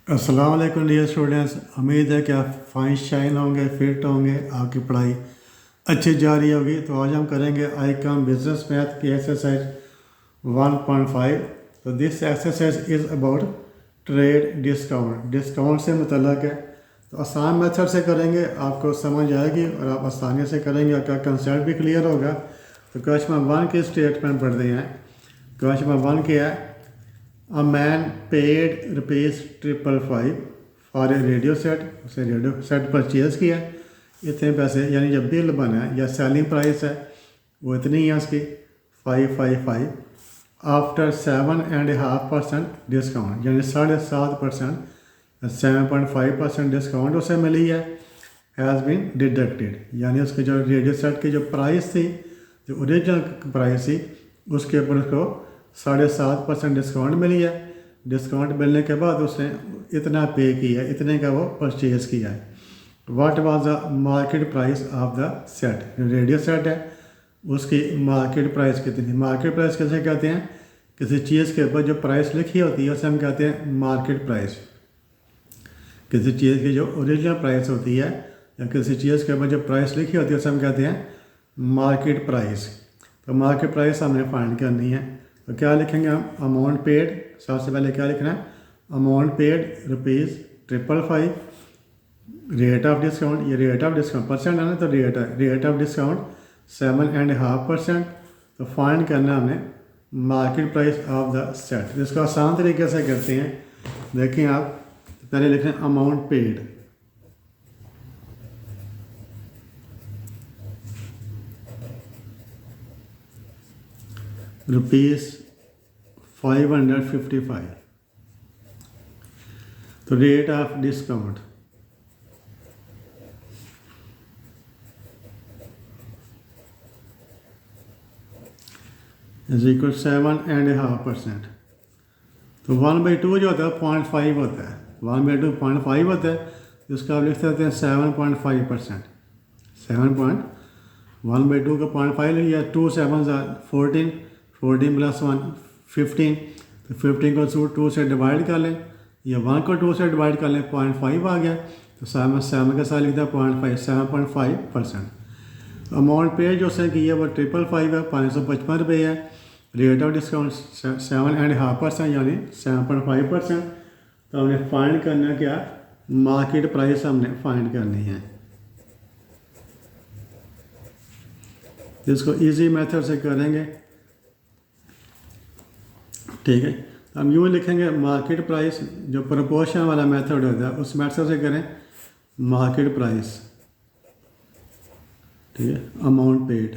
अस्सलाम वालेकुम dear students. उम्मीद है कि आप फाइन शाइन होंगे, फिट होंगे, आपकी पढ़ाई अच्छी जा रही होगी। तो आज हम करेंगे आईकॉम बिजनेस मैथ की एक्सरसाइज 1.5। तो this exercise is about trade discount. Discount से मुतल्लक है। तो आसान मेथड से करेंगे, आपको समझ आएगी और आप आसानी से करेंगे, आपका कंसेप्ट भी क्लियर होगा। तो क्वेश्चन नंबर 1 की स्टेटमेंट पढ़ते हैं। क्वेश्चन नंबर 1 क्या है? A man paid ₹555 for a radio set। उसे रेडियो सेट परचेज़ किया, इतने पैसे, यानी जब बिल बना है या सेलिंग प्राइस है वो इतनी है उसकी 555 आफ्टर 7.5% डिस्काउंट, यानी 7.5% 7.5% डिस्काउंट उसे मिली है। हैज़ बीन डिडक्टेड, यानी उसके जो रेडियो सेट की जो प्राइस थी, जो ओरिजिनल प्राइस थी, उसके ऊपर उसको 7.5% डिस्काउंट मिली है। डिस्काउंट मिलने के बाद उसने इतना पे किया, इतने का वो परचेज़ किया है। What was the market price of the set? जो रेडियो सेट है उसकी मार्केट प्राइस कितनी? मार्केट प्राइस कैसे कहते हैं? किसी चीज़ के ऊपर जो प्राइस लिखी होती है उसे हम कहते हैं मार्केट प्राइस। किसी चीज़ की जो ओरिजिनल प्राइस होती है या किसी चीज़ के ऊपर जो प्राइस लिखी होती है उसे हम कहते हैं मार्केट प्राइस। तो मार्केट प्राइस हमने फाइंड करनी है। तो क्या लिखेंगे हम? Amount paid. सबसे पहले क्या लिखना है? Amount paid ₹555। Rate of discount, ये रेट ऑफ डिस्काउंट परसेंट है ना, तो रेट ऑफ डिस्काउंट 7.5%। तो फाइंड करना हमने market price of the set. इसको आसान तरीके से करते हैं। देखिए आप, पहले लिख रहे हैं अमाउंट पेड। ₹555। तो rate of discount is equal 7.5%। तो 1/2 जो होता है 0.5 होता है। 1/2 0.5 होता है, तो इसका आप लिख सकते हैं 7.5%। 1/2 का 0.5 लिया, 2 7 14, 14 + 1 15। तो 15 को 2 से डिवाइड कर लें, या 1 को 2 से डिवाइड कर लें, 0.5 आ गया। तो 7 के साथ लिखता है 0.5, 7.5%। अमाउंट पे जो उसने की है वो 555 है, ₹555 है। रेट ऑफ डिस्काउंट 7.5%, यानी 7.5%। तो हमने फाइंड करना क्या? मार्केट प्राइस हमने फाइंड करनी है। इसको इजी मेथड से करेंगे, ठीक है। तो हम यूँ लिखेंगे मार्केट प्राइस, जो प्रोपोर्शन वाला मेथड होता है उस मेथड से करें मार्केट प्राइस, ठीक है, अमाउंट पेड।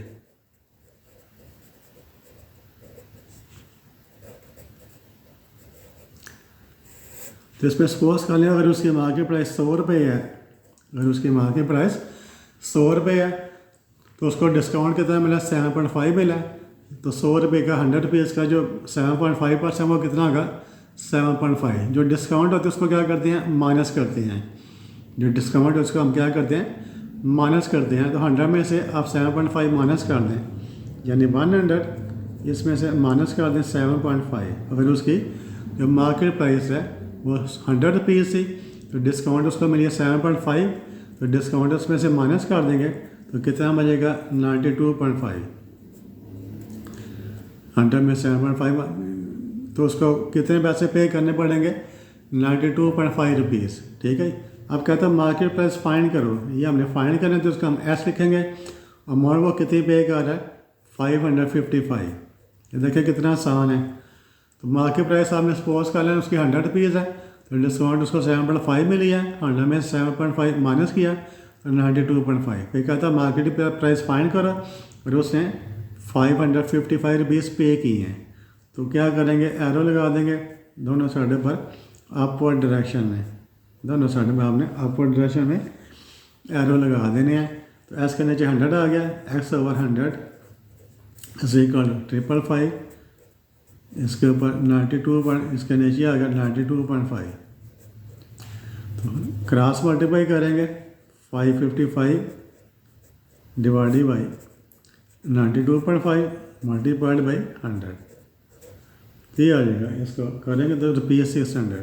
तो इसमें सपोज कर लें अगर उसकी मार्केट प्राइस ₹100 है, अगर उसकी मार्केट प्राइस ₹100 है, तो उसको डिस्काउंट कितना मिला? 7.5 मिला। तो ₹100 का 100 रुपीज़ का जो 7.5% वो कितना होगा? 7.5। जो डिस्काउंट होता है उसको क्या करते हैं? माइनस करते हैं। जो डिस्काउंट है उसको हम क्या करते हैं? माइनस करते हैं। तो 100 में से आप 7.5 माइनस कर दें, यानी 100 इसमें से माइनस कर दें 7.5। अगर उसकी जो मार्केट प्राइस है वो 100 रुपीज़ थी, तो डिस्काउंट उसको मिली 7.5। तो डिस्काउंट उसमें से माइनस कर देंगे तो कितना बचेगा? 92.5। 100 में 7.5, तो उसको कितने पैसे पे करने पड़ेंगे? 92.5 रुपीज़, ठीक है। अब कहता है मार्केट प्राइस फाइंड करो। ये हमने फाइंड करना है, तो उसका हम एस लिखेंगे। अमाउंट वो कितनी पे कर रहा है? 555। ये देखिए कितना आसान है। तो मार्केट प्राइस आपने सपोज कर लें उसकी 100 रुपीज़ है, तो डिस्काउंट उसको 7.5 मिली है। 100 में 7.5 माइनस किया तो 92.5। फिर कहता है मार्केट प्राइस फाइंड करो, और उसने 555 रुपीज़ पे किए हैं। तो क्या करेंगे? एरो लगा देंगे दोनों साइडों पर अपवर्ड डायरेक्शन में। दोनों साइडों में आपने अपवर्ड डायरेक्शन में एरो लगा देने हैं। तो एस के नीचे 100 आ गया, x/100 इज इक्वल 555। इसके ऊपर 92, इसके नीचे आ गया 92.5। तो क्रॉस मल्टीप्लाई करेंगे 555 डिवाइडेड बाई 92.5 मल्टीप्लाइड बाई 100। ये आ जाएगा। इसको करेंगे तो ₹600।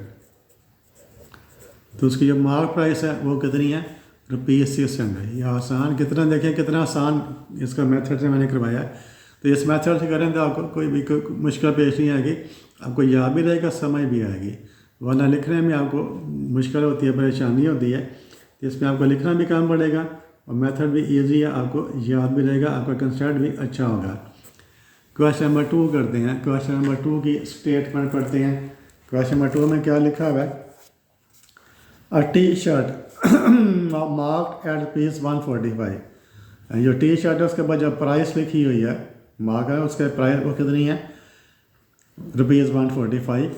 तो उसकी जो मार्क प्राइस है वो कितनी है, ₹600। ये आसान, कितना देखें कितना आसान इसका मेथड से मैंने करवाया है। तो इस मेथड से करें तो आपको कोई भी मुश्किल पेश नहीं आएगी, आपको याद भी रहेगा, समझ भी आएगी। वरना लिखने में आपको मुश्किल होती है, परेशानी होती है। तो इसमें आपको लिखना भी कम पड़ेगा और मेथड भी ईजी है, आपको याद भी रहेगा, आपका कंसेप्ट भी अच्छा होगा। क्वेश्चन नंबर 2 करते हैं। क्वेश्चन नंबर 2 की स्टेटमेंट पढ़ते हैं। क्वेश्चन नंबर 2 में क्या लिखा हुआ है, अ टी शर्ट मार्क्ड एट ₹145। जो टी शर्ट है उसके बाद जो प्राइस लिखी हुई है, मार्क है उसके प्राइस वो कितनी है, ₹145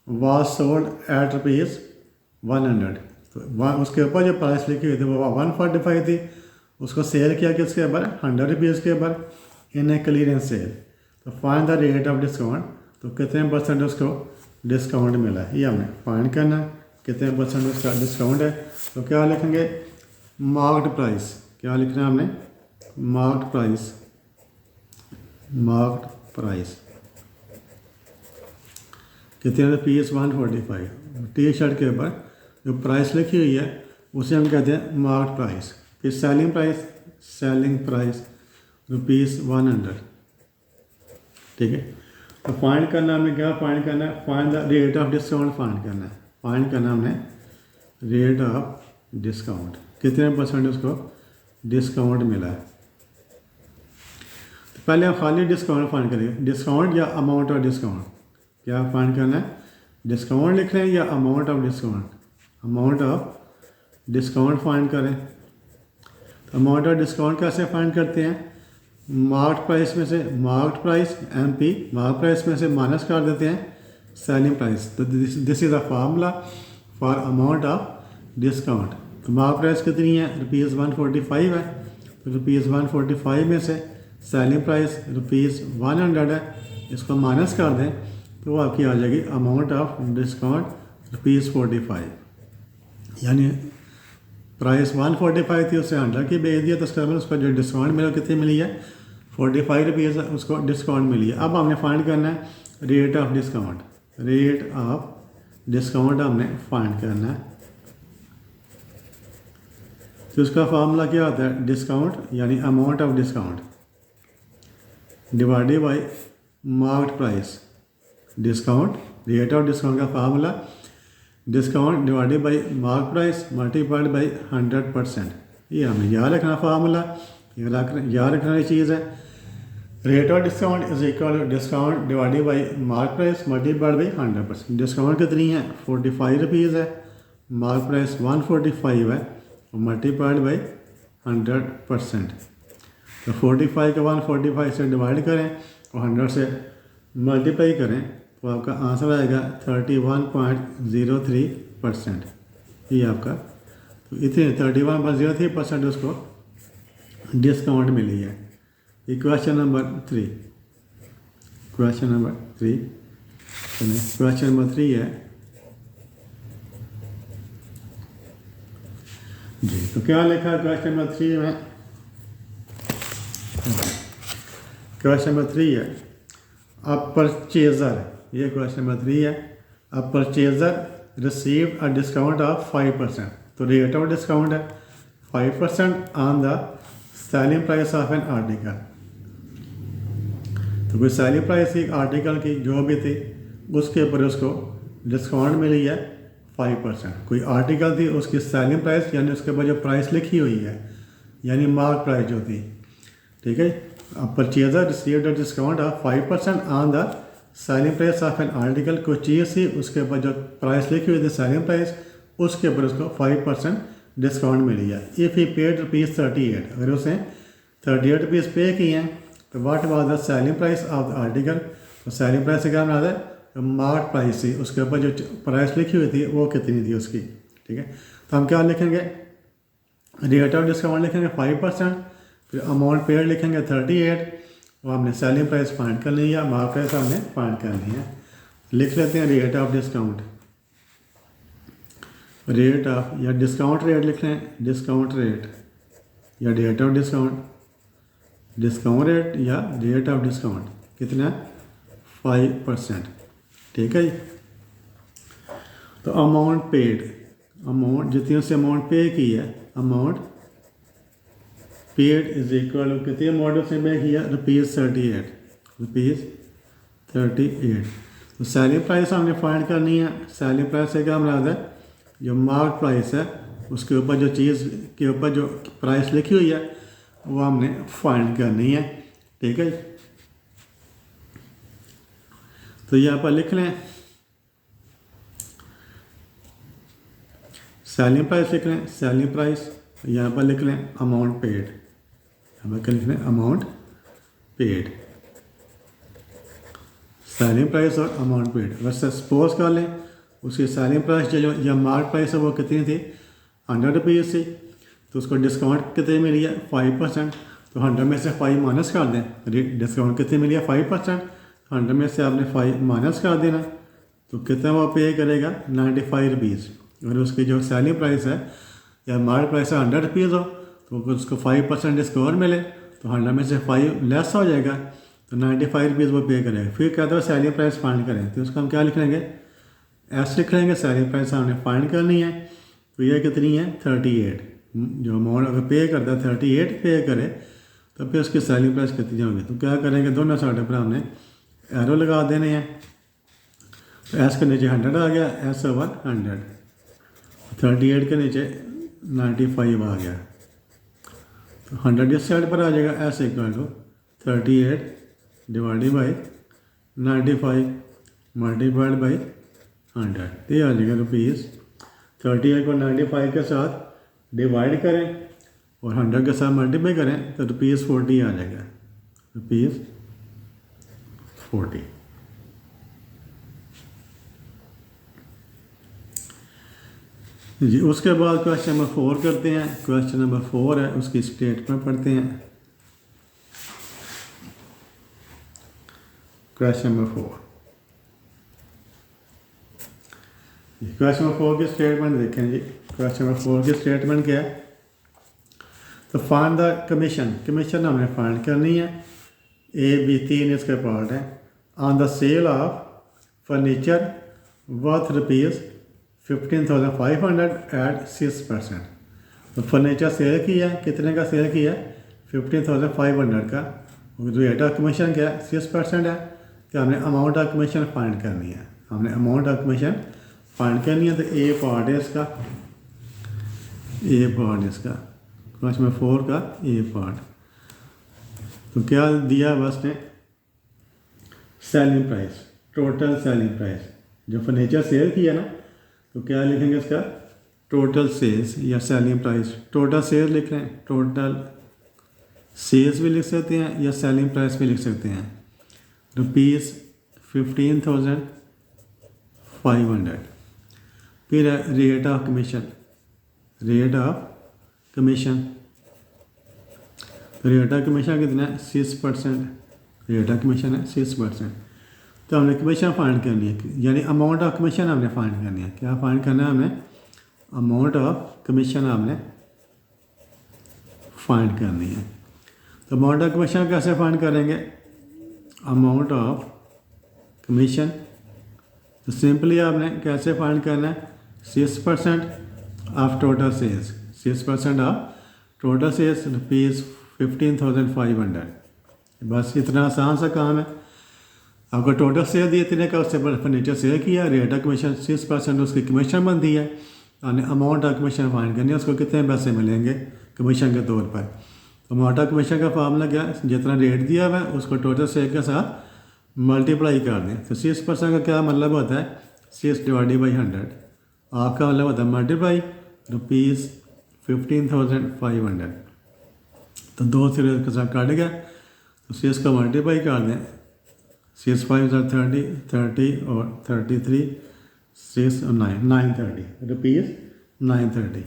वाज सोल्ड एट ₹100। तो उसके ऊपर जो प्राइस लिखी हुई थी वो 145 थी, उसको सेल किया कि उसके ऊपर ₹100 के ऊपर इन ए क्लियरेंस सेल। तो find the rate of discount, तो कितने परसेंट उसको डिस्काउंट मिला है, ये हमने फाइंड करना है, कितने परसेंट उसका डिस्काउंट है। तो क्या लिखेंगे, मार्क्ड प्राइस, क्या लिखना है हमने, मार्क्ड प्राइस, मार्क्ड प्राइस कितने ₹145। टी शर्ट के ऊपर जो प्राइस लिखी हुई है उसे हम कहते हैं मार्क्ड प्राइस। फिर सेलिंग प्राइस, सेलिंग प्राइस ₹100। ठीक है, तो फाइंड करना हमने, क्या फाइंड करना है, find the rate of discount find करना है। फाइंड करना हमने रेट ऑफ डिस्काउंट, कितने परसेंट उसको डिस्काउंट मिला है। तो पहले हम खाली डिस्काउंट फाइंड करेंगे, डिस्काउंट या अमाउंट ऑफ डिस्काउंट। क्या फाइंड करना है, डिस्काउंट लिख रहे हैं या amount of discount, amount of discount find करें। तो अमाउंट ऑफ डिस्काउंट कैसे फाइंड करते हैं, मार्क्ड प्राइस में से, marked price MP, mark price में से माइनस कर देते हैं सेलिंग प्राइस। तो this is a formula for amount of discount. तो मार्क प्राइस कितनी है, ₹145 है, तो ₹145 में से सेलिंग प्राइस ₹100 है, इसको माइनस कर दें तो वो आपकी आ जाएगी अमाउंट ऑफ डिस्काउंट ₹45। यानी प्राइस 145 थी, उससे 100 की बेच दिया, तो उसका उसका जो डिस्काउंट मिला कितनी मिली है, ₹45 उसको डिस्काउंट मिली है। अब हमने फाइंड करना है rate of discount, rate of discount हमने फाइंड करना है। तो उसका फार्मूला क्या होता है, डिस्काउंट यानी amount of discount divided by marked price. Discount, rate of discount का formula discount divided by mark price multiplied by 100%। ये हमें याद रखना फार्मूला, याद रखने वाली चीज़ है। Rate of discount is equal to discount divided by mark price multiplied by 100%। Discount कितनी है, ₹45 है, मार्क प्राइस 145 है और मल्टीप्लाइड बाय 100%। तो 45 का 145 से डिवाइड करें और 100 से मल्टीप्लाई करें तो आपका आंसर आएगा 31.03%। ये आपका, तो इतने 31.03% उसको डिस्काउंट मिली है। ये question number 3, question number 3, question number 3 है जी। तो क्या लिखा है क्वेश्चन नंबर 3 में, क्वेश्चन नंबर 3 है अ परचेजर, ये क्वेश्चन नंबर 3 है, a purchaser received a discount of 5%। तो रेट ऑफ डिस्काउंट है 5% on the selling price of an article. तो कोई सेलिंग प्राइस थी आर्टिकल की जो भी थी, उसके ऊपर उसको डिस्काउंट मिली है 5%। कोई आर्टिकल थी, उसकी सेलिंग प्राइस यानी उसके ऊपर जो प्राइस लिखी हुई है यानी मार्क प्राइस जो थी, ठीक है। Purchaser received a discount of 5% on the selling price of an article. कोई चीज़ थी उसके ऊपर जो प्राइस लिखी हुई थी सेलिंग प्राइस, उसके ऊपर उसको 5% डिस्काउंट मिली है। इफ़ ही पेड ₹38, अगर उसने ₹38 पे किए हैं तो what was the selling price of the article. तो सेलिंग प्राइस से क्या बना है, तो मार्क प्राइस थी, उसके ऊपर जो प्राइस लिखी हुई थी वो कितनी थी उसकी, ठीक है। तो हम क्या लिखेंगे, रेट ऑफ डिस्काउंट लिखेंगे 5%, फिर अमाउंट पेड लिखेंगे 38 और हमने सेलिंग प्राइस फाइंड कर ली है, मार्क प्राइस हमने फाइंड करनी है। लिख लेते हैं rate of discount, rate of या डिस्काउंट रेट लिख लें, डिस्काउंट रेट या rate of discount, discount rate या रेट ऑफ डिस्काउंट कितना, 5%, ठीक है जी। तो अमाउंट पेड, अमाउंट जितनी उससे अमाउंट पे की है, amount paid is equal to कितनी अमाउंट उसने पे किया, ₹38, ₹38। तो सेलिंग प्राइस हमने फाइंड करनी है। सेलिंग प्राइस से क्या मुराद है, जो मार्क प्राइस है उसके ऊपर जो चीज़ के ऊपर जो प्राइस लिखी हुई है वो हमने फाइंड करनी है। ठीक है, तो यहाँ पर लिख लें सेलिंग प्राइस, लिख लें सेलिंग प्राइस, यहाँ पर लिख लें अमाउंट पेड, यहाँ पर लिख लें अमाउंट पेड, सेलिंग प्राइस और अमाउंट पेड। वैसे सपोज कर लें उसकी सेलिंग प्राइस जो या मार्क प्राइस है वो कितनी थी, ₹100 थी, तो उसको डिस्काउंट कितने मिली है, 5%। तो 100 में से 5 माइनस कर दें, डिस्काउंट कितनी मिली है, 5%। 100 में से आपने 5 माइनस कर देना, तो कितना वो पे करेगा, ₹95। अगर उसकी जो सेलिंग प्राइस है या मार्क प्राइस है ₹100 हो, तो उसको 5% डिस्काउंट मिले तो 100 में से 5 लेस हो जाएगा, तो ₹95 वो पे करेगा। फिर कहते हैं सेलिंग प्राइस फाइंड करें, तो उसको हम क्या लिख लेंगे, ऐसे लिख लेंगे सेलिंग प्राइस हमने फाइंड करनी है। तो ये कितनी है, 38। जो अमाउंट अगर पे करता है 38 पे करे तो फिर उसकी सेलिंग प्राइस कितनी होगी। तो क्या करेंगे, दोनों साइड पर हमने एरो लगा देने हैं। तो एस के नीचे 100 आ गया, एस ओवर 100, 38 के नीचे 95 आ गया, तो 100 इस साइड पर आ जाएगा, S equal to 38 divided by 95 multiplied by 100, तो ये आ जाएगा ₹38 को 95 के साथ डिवाइड करें और 100 के साथ मल्टीप्लाई करें तो ₹40 आ जाएगा, ₹40। जी, उसके बाद क्वेश्चन नंबर 4 करते हैं। क्वेश्चन नंबर 4 है, उसकी स्टेटमेंट पढ़ते हैं। क्वेश्चन नंबर 4, क्वेश्चन नंबर 4 की स्टेटमेंट देखें जी। क्वेश्चन नंबर 4 की स्टेटमेंट क्या है, तो फाइंड द कमीशन, कमीशन हमने फाइंड करनी है। A, B 3 इसके पार्ट है। On the sale of furniture worth ₹15,500 at 6%। तो फर्नीचर सेल किया, कितने का सेल किया, 15,500 का। रेट ऑफ कमीशन क्या है, 6% है। तो हमने अमाउंट ऑफ कमीशन फाइंड करनी है, हमने अमाउंट ऑफ कमीशन फाइंड करनी है। तो ए पार्ट है इसका, ए पार्ट इसका क्वेश्चन नंबर 4 का ए पार्ट। तो क्या दिया बस ने, selling price, total selling price, जो फर्नीचर सेल किया ना, तो क्या लिखेंगे इसका, टोटल सेल्स या सेलिंग प्राइस। टोटल सेल्स लिख रहे हैं, टोटल सेल्स भी लिख सकते हैं या सेलिंग प्राइस भी लिख सकते हैं। ₹15,500। फिर rate of commission, rate of commission, rate of commission कितना है, 6%। रेट ऑफ कमीशन है 6%। तो हमने कमीशन फाइंड करनी है, यानी अमाउंट ऑफ कमीशन हमने फाइंड करनी है। क्या फाइंड करना है हमें, अमाउंट ऑफ कमीशन हमने फाइंड करनी है। तो अमाउंट ऑफ कमीशन कैसे फाइंड करेंगे, अमाउंट ऑफ कमीशन, तो सिंपली आपने कैसे फाइंड करना है, 6% of total sales, 6% of total sales ₹15,500। बस इतना आसान सा काम है। आपको टोटल सेल दिए इतने का, उससे फर्नीचर सेल किया, रेट ऑफ कमीशन 6% उसकी कमीशन बनती है। हमने अमाउंट ऑफ कमीशन फाइंड करनी है, उसको कितने पैसे मिलेंगे कमीशन के तौर पर। तो अमाउंट ऑफ कमीशन का फार्मूला क्या है, जितना रेट दिया हुआ है उसको टोटल सेल के साथ मल्टीप्लाई कर दें। तो 6% का क्या मतलब होता है, 6 डिवाइडेड बाई 100। आपका मतलब होता है मल्टीप्लाई ₹15,500। तो 2 से के साथ काट गया, तो 6 का मल्टीप्लाई कर दें, 6 5 30, 30 और 33, 6 और 9, 930 ₹930।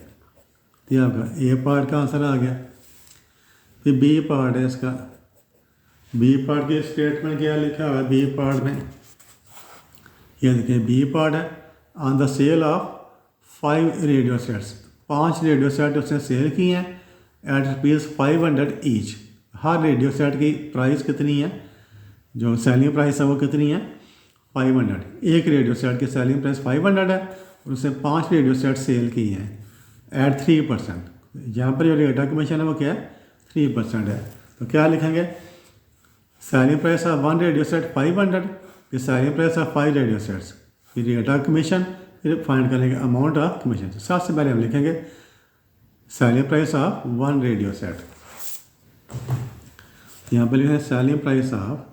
तो आपका ए पार्ट का आंसर आ गया। फिर बी पार्ट है इसका, बी पार्ट की स्टेटमेंट क्या लिखा हुआ है, बी पार्ट में ये देखिए, बी पार्ट है, on the sale of 5 radio sets, 5 radio set उसने सेल किए हैं एट ₹500 ईच। हर रेडियो सेट की प्राइस कितनी है, जो सेलिंग प्राइस है वो कितनी है, 500। एक रेडियो सेट की सेलिंग प्राइस 500 है और उसने 5 रेडियो सेट सेल किए हैं एट 3%। यहाँ पर जो रेट ऑफ कमीशन है वो क्या है, 3% है। तो क्या लिखेंगे, selling price of 1 radio set 500, फिर selling price of 5 radio sets, फिर रेट ऑफ कमीशन, फिर फाइंड करेंगे अमाउंट ऑफ कमीशन। तो सबसे पहले हम लिखेंगे selling price of 1 radio set. यहाँ पर लिखेंगे selling price of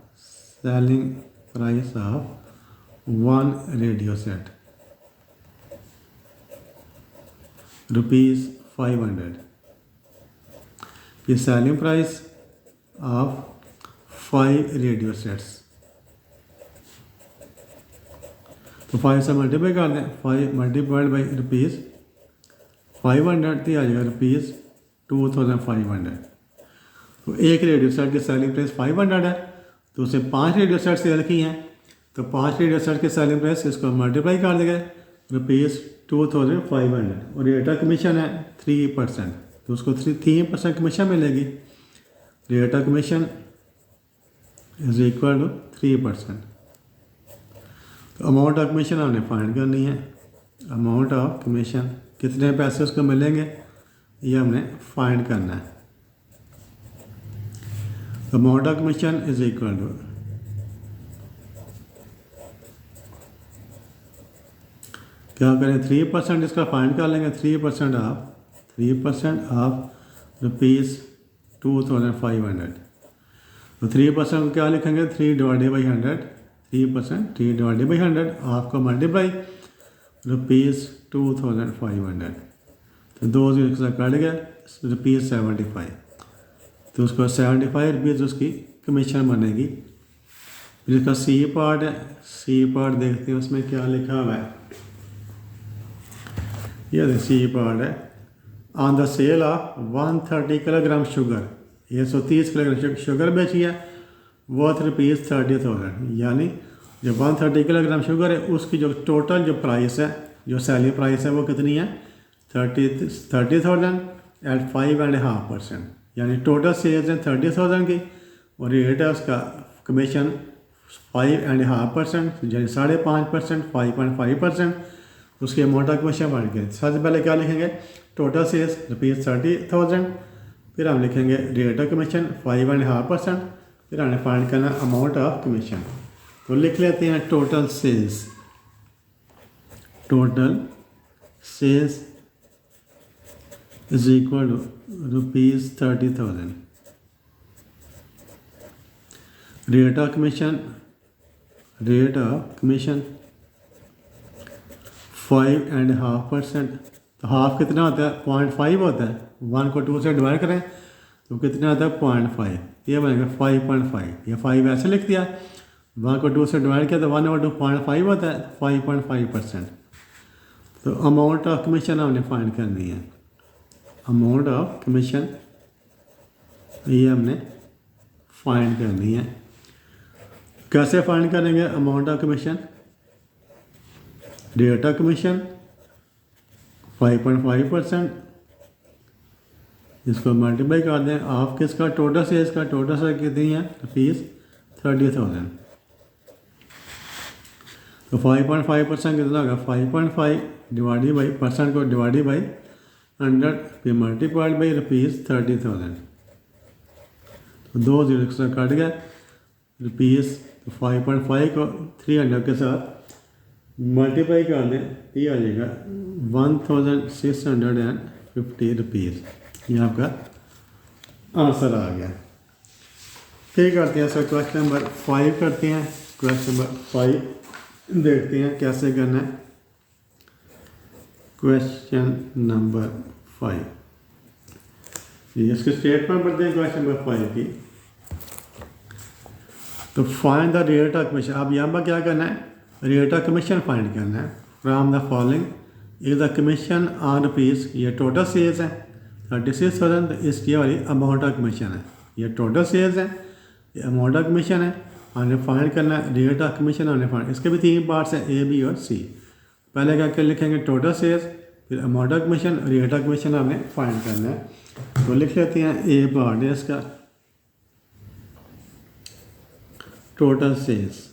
1 radio set ₹500। फिर selling price of 5 radio sets, तो 5 से मल्टीप्लाई कर दें, 5 मल्टीप्लाइड बाई ₹500 तो आ जाएगा ₹2500। तो एक रेडियो सेट की सेलिंग प्राइस 500 है, तो उसे 5 रेडियो सेट सेल की हैं, तो 5 रेडियो सेट की सेलिंग प्राइस इसको मल्टीप्लाई कर देंगे ₹2500, और रेट ऑफ कमीशन है 3%, तो उसको 3% कमीशन मिलेगी। Rate of commission is equal to 3%। तो अमाउंट ऑफ कमीशन हमने फाइंड करनी है। अमाउंट ऑफ कमीशन कितने पैसे उसको मिलेंगे ये हमने फाइंड करना है। Amount of commission is equal to, क्या करें, 3% इसका फाइंड कर लेंगे। 3% ऑफ ₹2500। तो 3% को क्या लिखेंगे, 3/100, 3%, 3/100, आपको मल्टीप्लाई ₹2500। तो 2 0 से कट गया ₹75, तो उसको 75 रुपीज़ उसकी कमीशन बनेगी। फिर इसका सी पार्ट है, सी पार्ट देखते हैं उसमें क्या लिखा हुआ है। यह सी पार्ट है, on the sale of 130 kilogram sugar, 130 kilogram sugar बेची है, वर्थ ₹30,000। यानी जो 130 किलोग्राम शुगर है उसकी जो टोटल जो प्राइस है, जो सेलिंग प्राइस है वो कितनी है, 30,000 एट 5.5%। यानी टोटल सेल्स हैं 30,000 की, और रेट है उसका कमीशन 5.5%, यानी 5.5%, 5.5%। उसकी अमाउंट ऑफ कमीशन बढ़ गई। सबसे पहले क्या लिखेंगे, टोटल सेल्स ₹30,000, फिर हम लिखेंगे रेट ऑफ कमीशन 5.5%, फिर हमने फाइंड करना अमाउंट ऑफ कमीशन। तो लिख लेते हैं total sales is equal to ₹30,000। Rate of commission 5.5%। तो हाफ कितना होता है, 0.5 होता है। 1 को 2 से डिवाइड करें तो कितना आता है, 0.5, ये बनेगा 5.5। ये 5 ऐसे लिख दिया, 1 को 2 से डिवाइड किया तो 1/2 0.5 होता है, 5.5%। तो अमाउंट ऑफ कमीशन हमने फाइंड करनी है। अमाउंट ऑफ कमीशन ये हमने फाइंड करनी है। कैसे फाइंड करेंगे amount of commission, rate of commission 5.5%, इसको मल्टीप्लाई कर दें ऑफ किसका, टोटल सेल्स का। टोटल सेल्स कितनी है, ₹30,000। तो 5.5% कितना होगा, 5.5 डिवाइडेड बाई परसेंट को डिवाइडेड बाई 100, फिर मल्टीप्लाइड बाई ₹30,000। तो 2 0 से कट गया रुपीज़। तो 5.5 को 300 के साथ मल्टीप्लाई कर दें, ये आ जाएगा ₹1,650। ये आपका आंसर आ गया। फिर करते हैं सर क्वेश्चन नंबर 5 करते हैं। क्वेश्चन नंबर 5 देखते हैं कैसे करना है। क्वेश्चन नंबर 5, इसके स्टेटमेंट पढ़ते हैं क्वेश्चन नंबर 5 की। तो find the rate of commission. अब यहाँ पर क्या करना है, रेट ऑफ कमीशन फाइंड करना है। From the following is the commission on rupees, ये टोटल सेल्स है 36,000, इसकी वाली अमाउंट ऑफ कमीशन है। ये टोटल सेल्स है, ये अमाउंट ऑफ कमीशन है। हमने फाइंड करना है रेट ऑफ कमीशन। हमने फाइंड, इसके भी 3 पार्ट्स हैं, ए, बी और सी। पहले क्या लिखेंगे, टोटल सेल्स, फिर amount of commission, rate of commission हमने फाइंड करना है। तो लिख लेते हैं ए पार्ट है इसका, टोटल सेल्स।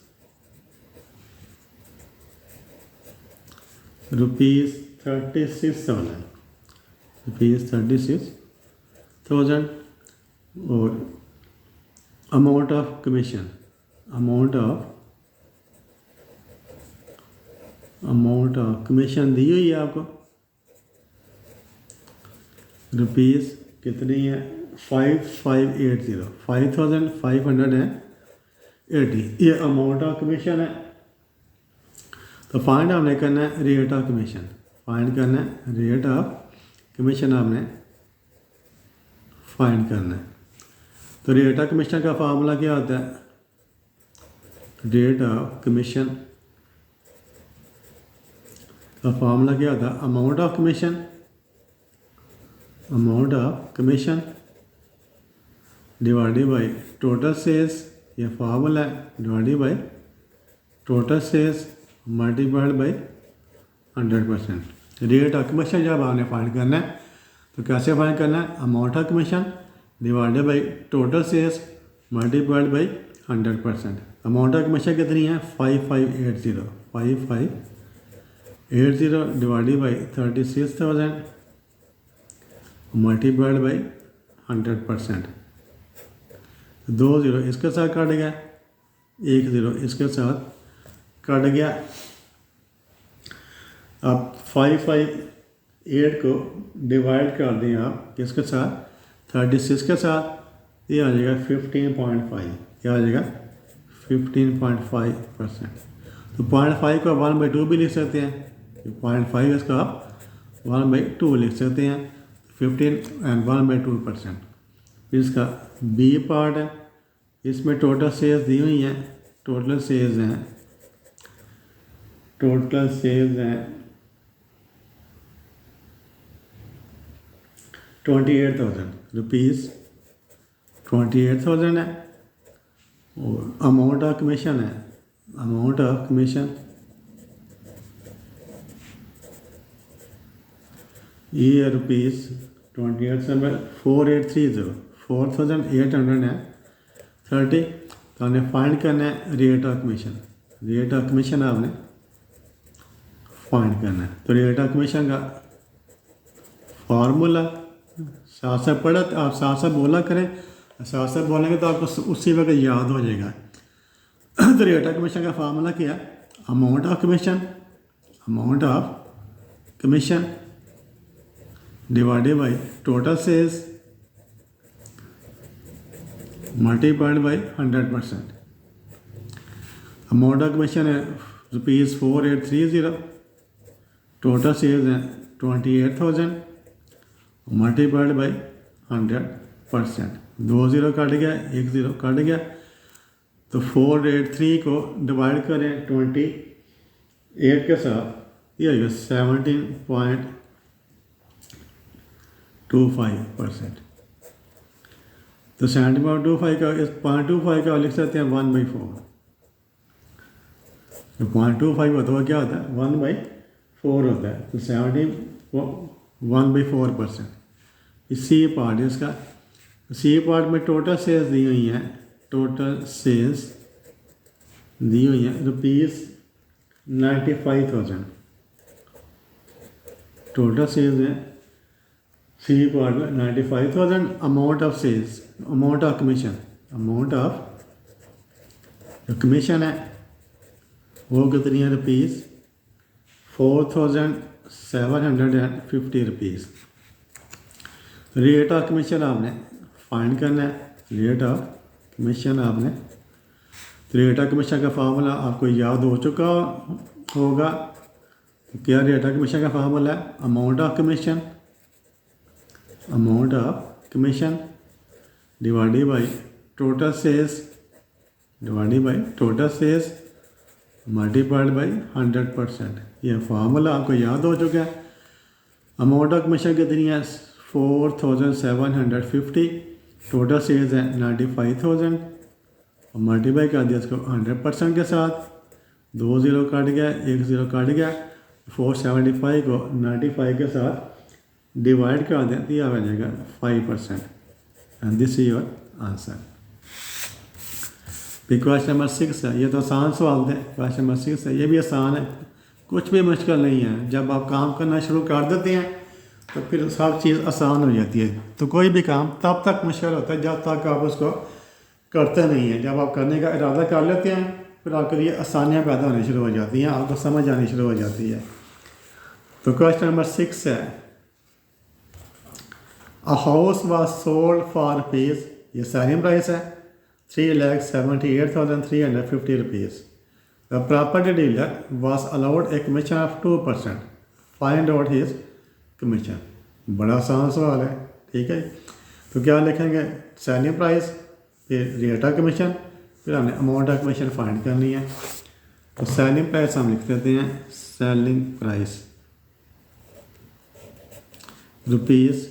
₹36,000, ₹36,000। और amount of commission, amount of commission दी हुई है आपको, रुपीज़ कितनी है 5580, 5580, ये अमाउंट ऑफ कमीशन है। तो फाइंड हमने करना है रेट ऑफ कमीशन, फाइंड करना है रेट ऑफ कमीशन, आपने फाइंड करना है। तो रेट ऑफ कमीशन का फार्मूला क्या होता है, रेट ऑफ कमीशन का फार्मूला क्या होता है, amount of commission divided by total sales, ये फार्मूला है, divided by total sales multiplied by 100%। Rate of commission जब आपने फाइंड करना है तो कैसे फाइंड करना है, amount of commission divided by total sales multiplied by 100%। Amount of commission कितनी है 5580 divided by 36,000 multiplied by 100%। 2 zero इसके साथ कट गया, 1 ज़ीरो इसके साथ कट गया। अब 558 को डिवाइड कर दें आप किसके साथ, 36 के साथ, ये आ जाएगा 15.5, क्या आ जाएगा 15.5%। तो 0.5 को 1/2 भी लिख सकते हैं, 0.5 इसका आप 1/2 लिख सकते हैं, 15 एंड 1/2%। इसका बी पार्ट है, इसमें टोटल सेल्स दी हुई हैं, टोटल सेल्स हैं ₹28,000, 28,000 है। और अमाउंट ऑफ कमीशन है, अमाउंट ऑफ कमीशन ये है ₹28,000, 4,830 तो हमने फाइंड करना है rate of commission, rate of commission आपने फाइंड करना है। तो रेट ऑफ कमीशन का फार्मूला साथ साथ पढ़ा, आप साथ साथ बोला करें, साथ साथ बोलेंगे तो आपको उसी वक्त याद हो जाएगा। तो रेट ऑफ कमीशन का फार्मूला क्या है, amount of commission divided by total sales multiplied by 100%। Amount of commission है ₹4830, टोटल सेल्स हैं 28,000 मल्टीप्लाइड बाय 100%। 2 ज़ीरो कट गया, 1 ज़ीरो कट गया। तो 483 को डिवाइड करें 28 के साथ, ये आएगा 17.25%। तो 17.25 का, इस 0.25 का लिख सकते हैं 1/4। तो 0.25 होता है क्या होता है 1/4 होता है, तो 1/4%। सी पार्ट है इसका, सी पार्ट में टोटल सेल्स दी हुई हैं, टोटल सेल्स दी हुई हैं ₹95,000, टोटल सेल्स हैं सी पार्ट में 95,000। Amount of sales, amount of commission है वो कितनी है ₹4,750। रेट ऑफ कमीशन आपने फाइंड करना है, रेट ऑफ कमीशन आपने, तो रेट ऑफ कमीशन का फार्मूला आपको याद हो चुका होगा। क्या रेट ऑफ कमीशन का फार्मूला है, amount of commission divided by total sales multiplied by 100%। ये फार्मूला आपको याद हो चुका है। अमाउंट ऑफ कमीशन कितनी है 4,750, टोटल सेल्स है 95,000 और मल्टीप्लाई कर दिया इसको 100% के साथ। 2 ज़ीरो कट गया, 1 ज़ीरो कट गया। 475 को 95 के साथ डिवाइड कर दें तो यह आ जाएगा 5%। And this is your answer. फिर क्वेश्चन नंबर 6 है, ये तो आसान सवाल थे। क्वेश्चन नंबर 6 है, ये भी आसान है, कुछ भी मुश्किल नहीं है। जब आप काम करना शुरू कर देते हैं तो फिर सब चीज़ आसान हो जाती है। तो कोई भी काम तब तक मुश्किल होता है जब तक आप उसको करते नहीं हैं। जब आप करने का इरादा कर लेते हैं फिर आपके लिए आसानियाँ पैदा होनी शुरू हो जाती हैं, आपको समझ आनी शुरू हो जाती है। तो क्वेश्चन नंबर 6 है, a house was sold for rupees, ये सेलिंग प्राइस है, 3,78,350 rupees. The property dealer was allowed a commission of 2%, find out his commission. बड़ा आसान सवाल है, ठीक है। तो क्या लिखेंगे, सेलिंग प्राइस, फिर रेट ऑफ कमीशन, फिर हमने अमाउंट ऑफ कमीशन फाइंड करनी है। तो सेलिंग प्राइस हम लिख देते हैं, सेलिंग प्राइस रुपीज़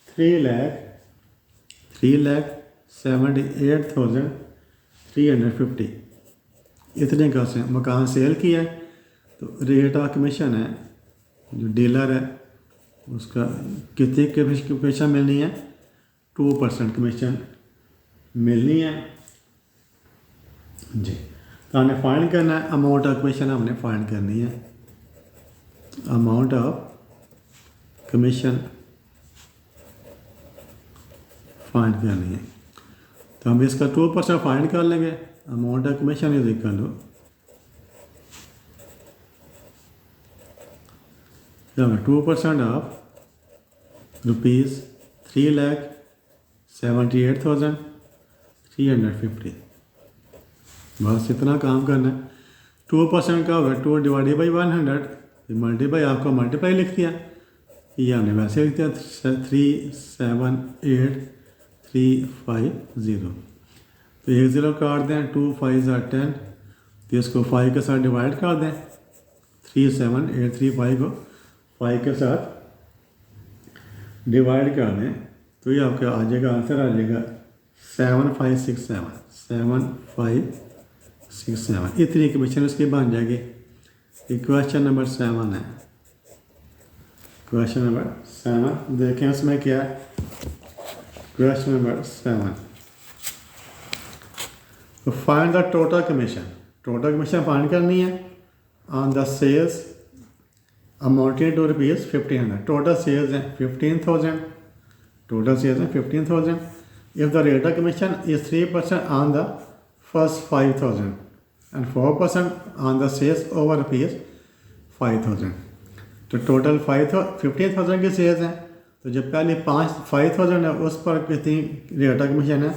3,78,350, इतने का से मकान सेल किया है। तो रेट ऑफ कमीशन है, जो डीलर है उसका कितनी कमीशन मिलनी है, 2% कमीशन मिलनी है जी। तो हमने फाइंड करना है अमाउंट ऑफ कमीशन, हमने फाइंड करनी है अमाउंट ऑफ कमीशन फाइंड करनी है। तो हम इसका 2% फाइंड कर लेंगे। Amount of commission is equal to, क्या है, 2% ऑफ रुपीज़ 3,78,350। बस इतना काम करना है। 2% का होगा 2 डिवाइडेड बाई 100, फिर मल्टीप्लाई, आपको मल्टीप्लाई लिख दिया, ये हमने वैसे लिख दिया 3,78,350। तो 1 0 काट दें, 2 5 are 10, तो इसको 5 के साथ डिवाइड कर दें, 3,78,350 को 5 के साथ डिवाइड कर दें, तो ये आपका आ जाएगा, आंसर आ जाएगा 7,567। इतनी कमीशन उसकी बन जाएगी। ये क्वेश्चन नंबर 7 है। क्वेश्चन नंबर 7 देखें उसमें क्या है। क्वेश्चन नंबर 7, तो find the total commission. Total commission find करनी है on the sales amounting to rupees 1,500। Total sales हैं 15,000, टोटल सेल्स हैं 15,000। If the rate of commission is 3% on the first 5,000 and 4% on the sales over rupees 5,000। तो total 15,000 की sales हैं। तो जब पहले 5,000 है उस पर कितनी रेट ऑफ कमीशन है,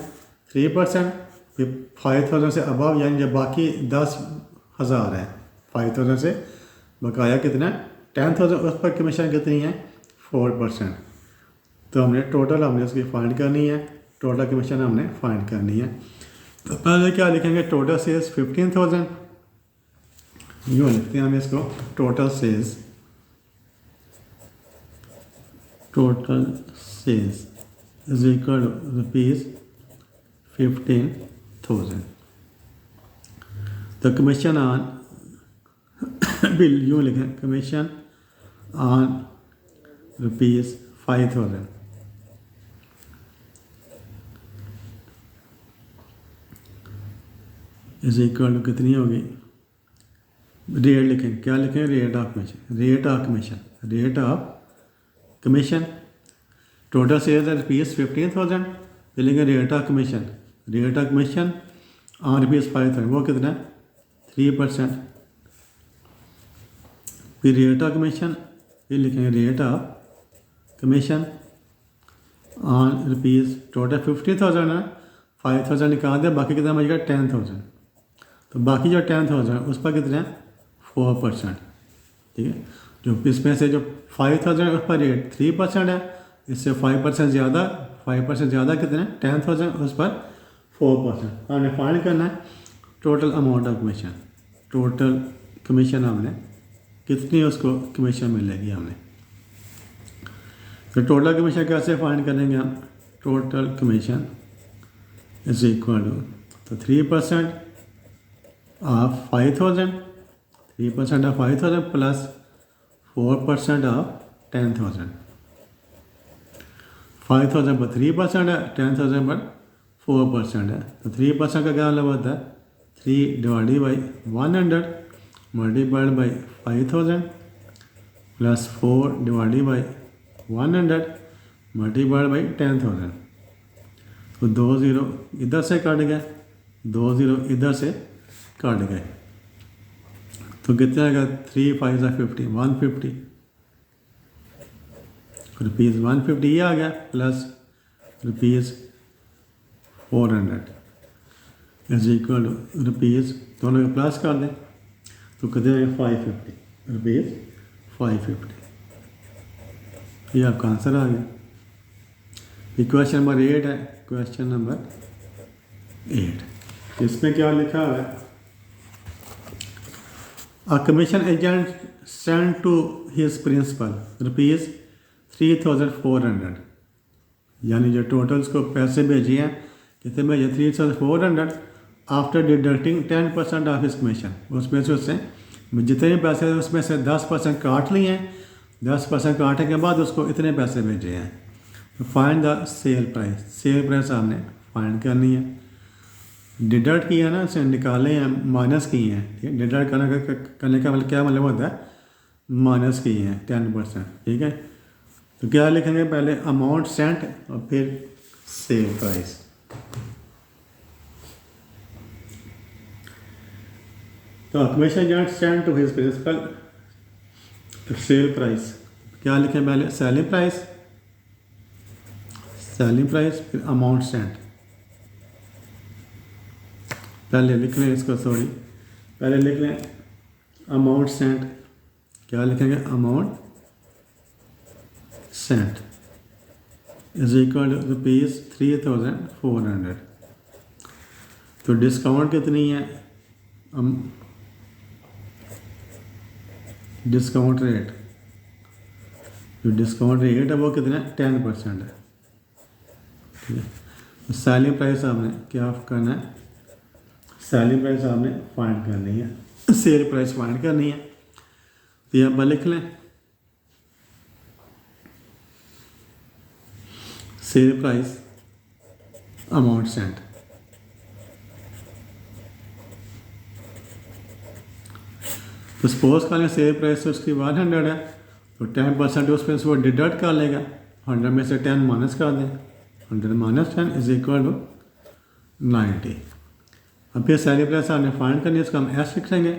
3%। फिर 5,000 से अबव, यानी जब बाकी 10,000 है, 5,000 से बकाया कितना, 10,000, उस पर कमीशन कितनी है, 4%। तो हमने टोटल हमने उसकी फाइंड करनी है, टोटल कमीशन हमने फाइंड करनी है। तो पहले क्या लिखेंगे, टोटल सेल्स 15,000, यूँ लिखते हैं हम इसको, total sales is equal rupees 15,000। तो कमीशन ऑन बिल, यूँ लिखें, commission on rupees 5,000 is equal to कितनी होगी, रेट लिखें, क्या लिखें, rate of commission, rate of commission, rate of commission. Total sales है रुपीज़ 15,000, लेंगे rate of commission, rate of commission on rupees 5,000, वो कितना है, 3%। फिर रेट ऑफ कमीशन, फिर लिखेंगे rate of commission on rupees, total 15,000 है, 5,000 निकाल दें, बाकी कितना बचेगा, 10,000। तो बाकी जो 10,000 उस पर कितना है, 4%, ठीक है। जो इसमें से जो 5,000 उस पर रेट 3% है, इससे 5% ज़्यादा, 5% ज़्यादा कितना है, 10,000, उस पर 4%। हमने फाइंड करना है total amount of commission, total commission हमने कितनी उसको कमीशन मिलेगी हमने। तो टोटल कमीशन कैसे फाइंड करेंगे हम, total commission is equal to, तो 3% ऑफ 5,000, 3% ऑफ 5,000 प्लस 4% ऑफ 10,000। 5,000 पर 3% है, 10,000 पर 4% है। तो 3% का क्या मतलब होता है, 3 divided by 100, multiplied by 5000 plus 4 divided by 100 multiplied by 10,000। तो 2 ज़ीरो इधर से कट गए, 2 ज़ीरो इधर से कट गए, तो कितना आएगा? 3 5 50 150 रुपीज़ 150 ये आ गया, plus rupees 400 is equal to rupees, दोनों को प्लस कर दें तो कितने आएगा? 550 रुपीज़ 550। ये आपका आंसर आ गया। ये क्वेश्चन नंबर 8 है। क्वेश्चन नंबर 8 इसमें क्या लिखा है? A commission agent sent to his principal rupees 3,400, यानी जो टोटल उसको पैसे भेजे हैं, कितने भेजे? 3,400 after deducting 10% of his commission. उसमें से उससे जितने पैसे उसमें से 10% काट लिए हैं, 10% काटने के बाद उसको इतने पैसे भेजे हैं। तो find the sale price, sale price आपने फाइंड करनी है। डिडक्ट किया ना, उसे निकाले हैं, माइनस किए हैं। ठीक है, डिडक्ट करने का मतलब क्या मतलब होता है? माइनस किए हैं 10%। ठीक है, तो क्या लिखेंगे? पहले अमाउंट सेंट और फिर सेल प्राइस। तो commission agent sent to his principal sale price, क्या लिखें? पहले सेलिंग प्राइस, सेलिंग प्राइस, फिर अमाउंट सेंट। पहले लिख लें इसको, सॉरी, पहले लिख लें अमाउंट सेंट। क्या लिखेंगे? Amount sent is equal to rupees 3,400। तो डिस्काउंट कितनी है? डिस्काउंट रेट, जो डिस्काउंट रेट है वो कितना है? 10% है। ठीक है, तो सेलिंग प्राइस आपने क्या करना है? सेलिंग प्राइस आपने फाइंड करनी है, सेल प्राइस फाइंड करनी है। तो यहाँ पर लिख लें सेल प्राइस अमाउंट सेंट। तो सपोज कर लें सेल प्राइस उसकी 100 है, तो 10% उसमें से वो डिडक्ट कर लेगा। 100 में से 10 माइनस कर दें, 100 माइनस 10 इज इक्वल टू 90। अब फिर सेल प्राइस आपने फाइंड करनी है, इसका हम एस लिखेंगे।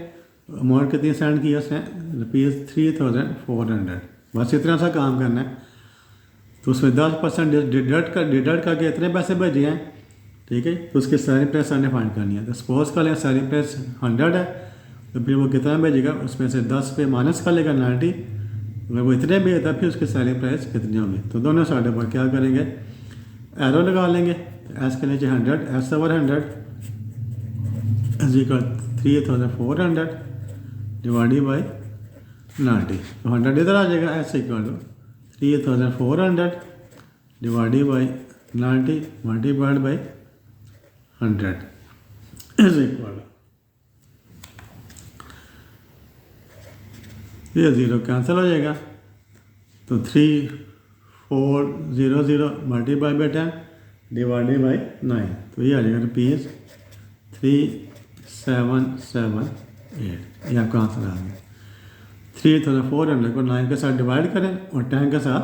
अमाउंट कितनी सेंड की है उसने? रुपीज़ 3,400। बस इतना सा काम करना है। तो उसमें 10% डिडक्ट करके इतने पैसे भेजे हैं। ठीक है, तो उसकी सेलिंग प्राइस आपने फाइंड करनी है। तो सपोज कर लें सेलिंग प्राइस 100 है, तो फिर वो कितना भेजेगा? उसमें से 10 पे माइनस कर लेगा 90। अगर वो इतने भेजता है फिर उसकी सेलिंग प्राइस कितनी होगी? तो दोनों साइडों पर क्या करेंगे? एरो लगा लेंगे। एस के नीचे 100, S over 100 is equal 3,400 divided by 90। तो 100 इधर आ जाएगा, S equal to 3,400 divided by 90 multiplied by 100 is equal, ये ज़ीरो कैंसिल हो जाएगा। तो 3,400 मल्टीप्लाई बाई 10 डिवाइडेड बाई 9, तो ये आ जाएगा रुपीज़ 3,778। ये आपका आंसर आ गया। 3,400 को 9 के साथ डिवाइड करें और 10 के साथ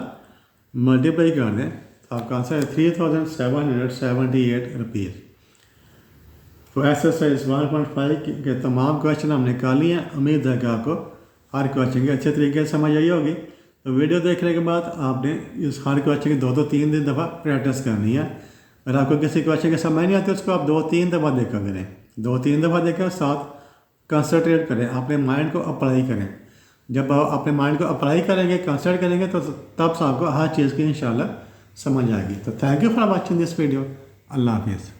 मल्टीप्लाई कर दें, तो आपका आंसर है 3,778 रुपीज़। तो एक्सरसाइज 1.5 के तमाम क्वेश्चन हमने कर लिए हैं। उम्मीद है कि आपको हर क्वेश्चन की अच्छे तरीके से समझ आई होगी। तो वीडियो देखने के बाद आपने इस हर क्वेश्चन की 2-3 दफ़ा प्रैक्टिस करनी है। अगर आपको किसी क्वेश्चन की समझ नहीं आती उसको आप 2-3 दफ़ा देखा करें, 2-3 दफ़ा देखें, साथ कंसंट्रेट करें, अपने माइंड को अप्लाई करें। जब आप अपने माइंड को अप्लाई करेंगे, कंसंट्रेट करेंगे, तो तब से आपको हर चीज़ की इंशाल्लाह समझ आएगी। तो thank you for watching this video. अल्लाह हाफिज़।